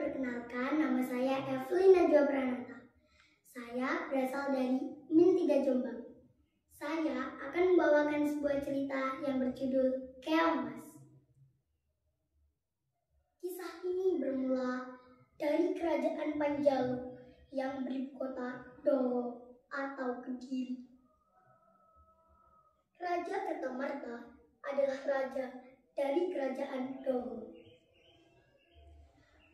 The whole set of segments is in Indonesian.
Perkenalkan, nama saya Evelyn Najwa Pranata. Saya berasal dari Min 3 Jombang. Saya akan membawakan sebuah cerita yang berjudul Keong Mas. Kisah ini bermula dari kerajaan Panjalu yang berkota Dowo atau Kediri. Raja Kertamarta adalah raja dari kerajaan Dowo.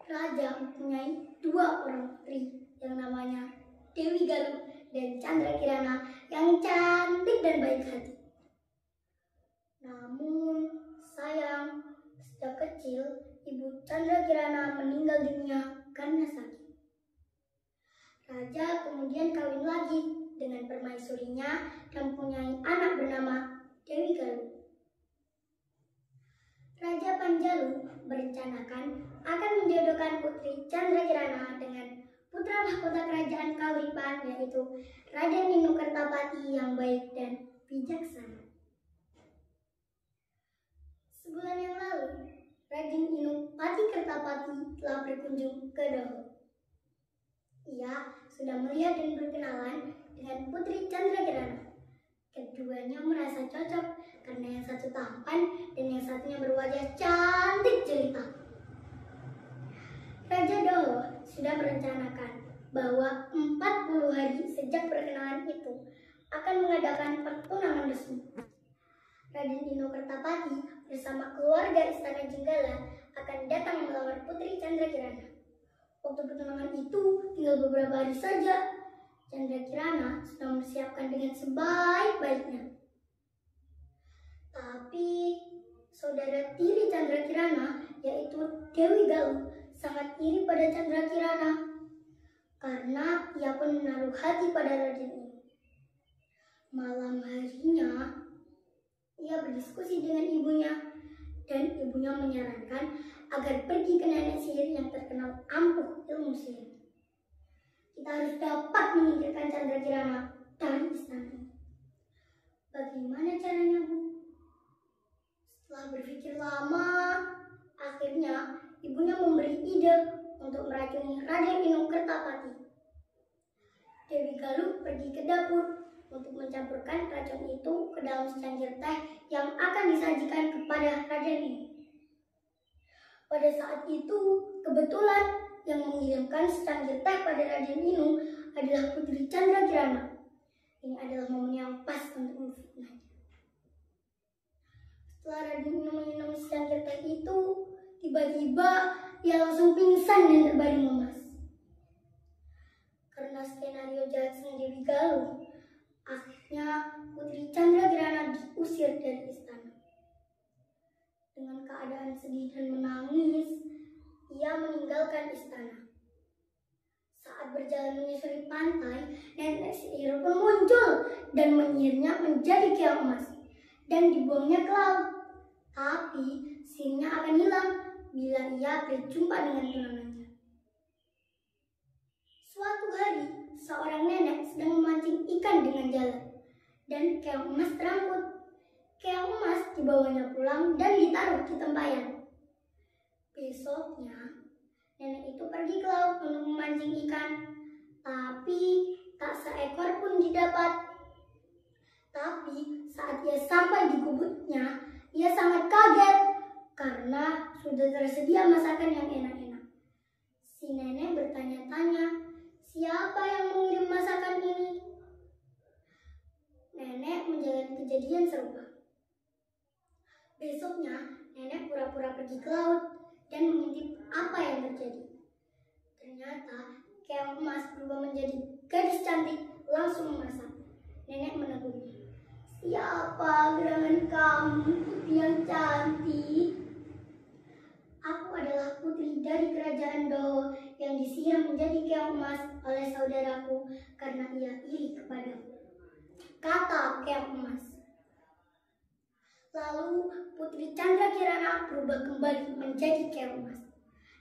Raja mempunyai 2 orang putri yang namanya Dewi Galuh dan Candrakirana yang cantik dan baik hati. Namun sayang, sejak kecil ibu Candrakirana meninggal dunia karena sakit. Raja kemudian kawin lagi dengan permaisurinya dan mempunyai anak bernama Dewi Galuh. Raja Panjalu merencanakan akan menjodohkan putri Candrakirana dengan putra mahkota kerajaan Kauripan, yaitu Raden Ninu Kertapati yang baik dan bijaksana. Sebulan yang lalu, Raden Ninu Pati Kertapati telah berkunjung ke Dowo. Ia sudah melihat dan berkenalan dengan putri Candrakirana. Keduanya merasa cocok karena yang satu tampan dan yang satunya berwajah cantik jelita. Raja Dowo sudah merencanakan bahwa 40 hari sejak perkenalan itu akan mengadakan pertunangan resmi. Raden Ninu Kertapati bersama keluarga Istana Jenggala akan datang melamar putri Candrakirana. Waktu pertunangan itu tinggal beberapa hari saja. Candrakirana sudah mempersiapkan dengan sebaik-baiknya. Tapi saudara tiri Candrakirana, yaitu Dewi Galuh, sangat iri pada Candrakirana karena ia pun menaruh hati pada raden ini. Malam harinya, ia berdiskusi dengan ibunya dan ibunya menyarankan agar pergi ke nenek sihir yang terkenal ampuh ilmu sihir. Kita harus dapat menyingkirkan Candrakirana dari istana ini. Bagaimana caranya, Bu? Setelah berpikir lama, akhirnya ibunya memberi ide untuk meracuni Raden Ninu Kertapati. Dewi Galuh pergi ke dapur untuk mencampurkan racun itu ke dalam secangkir teh yang akan disajikan kepada Raden Ninu. Pada saat itu, kebetulan yang mengirimkan secangkir teh pada Raden Ninu adalah putri Candrakirana. Ini adalah momen yang pas untuk memfitnahnya. Setelah Raden Ninu meminum secangkir teh itu, tiba-tiba ia langsung pingsan dan terbaring lemas. Karena skenario jahat sang Dewi Galuh, akhirnya putri Candrakirana diusir dari istana. Dengan keadaan sedih dan menangis, ia meninggalkan istana. Saat berjalan menyusuri pantai, nenek sihir pun muncul dan menyihirnya menjadi keong emas dan dibuangnya ke laut. Tapi sihirnya akan hilang bila ia berjumpa dengan tunangannya. Suatu hari, seorang nenek sedang memancing ikan dengan jalan dan keong emas terangkut. Keong emas dibawanya pulang dan ditaruh di tempayan. Besoknya, nenek itu pergi ke laut untuk memancing ikan, tapi tak seekor pun didapat. Tapi saat ia sampai di gubuknya, ia sangat kaget karena sudah tersedia masakan yang enak-enak. Si nenek bertanya-tanya, siapa yang mengirim masakan ini? Nenek menjalani kejadian serupa. Besoknya, nenek pura-pura pergi ke laut dan mengintip apa yang terjadi. Ternyata keong emas berubah menjadi gadis cantik langsung memasak. Nenek menegurnya. Siapa gerangan kamu, putri yang cantik? Aku adalah putri dari kerajaan Dowo yang disihir menjadi keong emas oleh saudaraku karena ia iri kepadaku, kata keong emas. Lalu putri Candrakirana berubah kembali menjadi keong emas.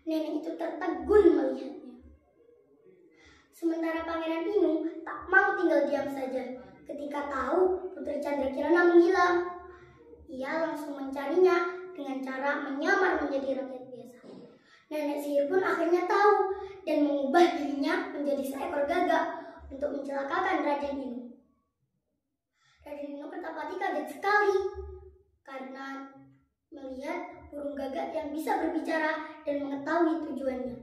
Nenek itu tertegun melihatnya. Sementara Pangeran Ninu tak mau tinggal diam saja ketika tahu putri Candrakirana menghilang. Ia langsung mencarinya dengan cara menyamar menjadi rakyat biasa Nenek sihir pun akhirnya tahu dan mengubah dirinya menjadi seekor gagak untuk mencelakakan Raden Inu. Raden Inu Kertapati kaget sekali karena melihat burung gagak yang bisa berbicara dan mengetahui tujuannya.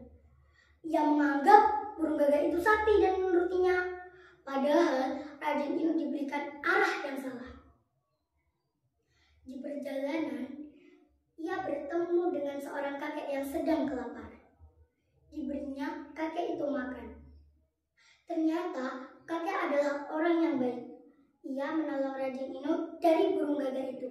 Ia menganggap burung gagak itu sakti dan menurutinya, padahal Raden Inu diberikan arah yang salah. Di perjalanan, ia bertemu dengan seorang kakek yang sedang kelaparan. Diberinya kakek itu makan. Ternyata kakek adalah orang yang baik. Ia menolong Raden Inu dari burung gagak itu.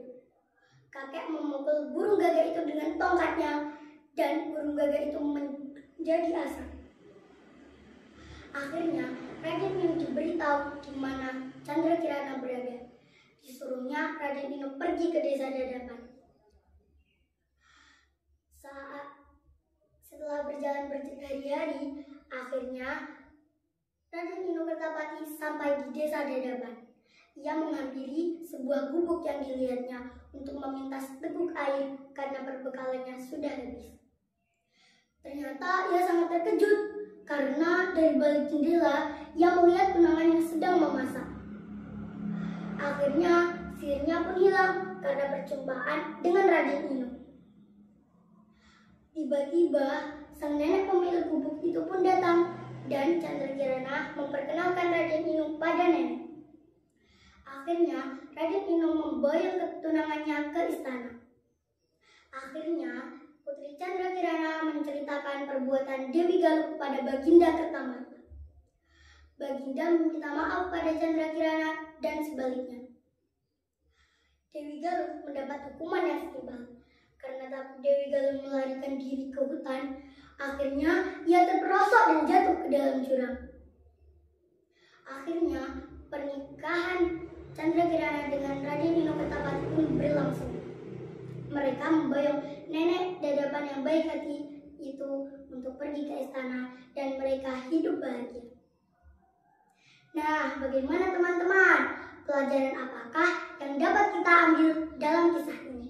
Kakek memukul burung gagak itu dengan tongkatnya dan burung gagak itu menjadi asap. Akhirnya Raden Inu diberitahu di mana Candrakirana berada. Disuruhnya Raden Inu pergi ke desa Dadapan. Setelah berjalan berhari-hari, akhirnya Raden Inu Kertapati sampai di desa Dadapan. Ia menghampiri sebuah gubuk yang dilihatnya untuk meminta seteguk air karena perbekalannya sudah habis. Ternyata ia sangat terkejut karena dari balik jendela ia melihat tunangannya sedang memasak. Akhirnya sihirnya pun hilang karena perjumpaan dengan Raden Inu. Tiba-tiba sang nenek pemilik gubuk itu pun datang dan Candrakirana memperkenalkan Raden Inu pada nenek. Akhirnya Raden Inu memboyong tunangannya ke istana. Akhirnya Putri Candrakirana menceritakan perbuatan Dewi Galuh pada Baginda Kertamarta. Baginda meminta maaf pada Candrakirana dan sebaliknya. Dewi Galuh mendapat hukuman yang setimpal. Karena takut Dewi Galuh melarikan diri ke hutan, akhirnya ia terperosok dan jatuh ke dalam jurang. Akhirnya pernikahan Candrakirana dengan Raden Inu Kertapati pun berlangsung. Mereka memboyong nenek Dadapan yang baik hati itu untuk pergi ke istana dan mereka hidup bahagia. Nah, bagaimana teman-teman? Pelajaran apakah yang dapat kita ambil dalam kisah ini?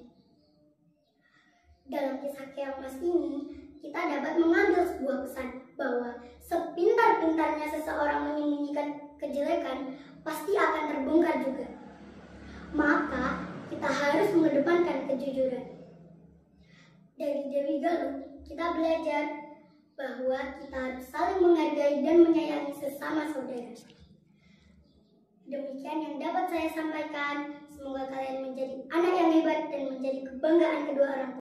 Dalam kisah Keong Mas ini, kita dapat mengambil sebuah pesan bahwa sepintar-pintarnya seseorang menyembunyikan kejelekan, pasti akan terbongkar juga. Maka, kita harus mengedepankan kejujuran. Dari Dewi Galuh, kita belajar bahwa kita harus saling menghargai dan menyayangi sesama saudara. Demikian yang dapat saya sampaikan. Semoga kalian menjadi anak yang hebat dan menjadi kebanggaan kedua orang tua.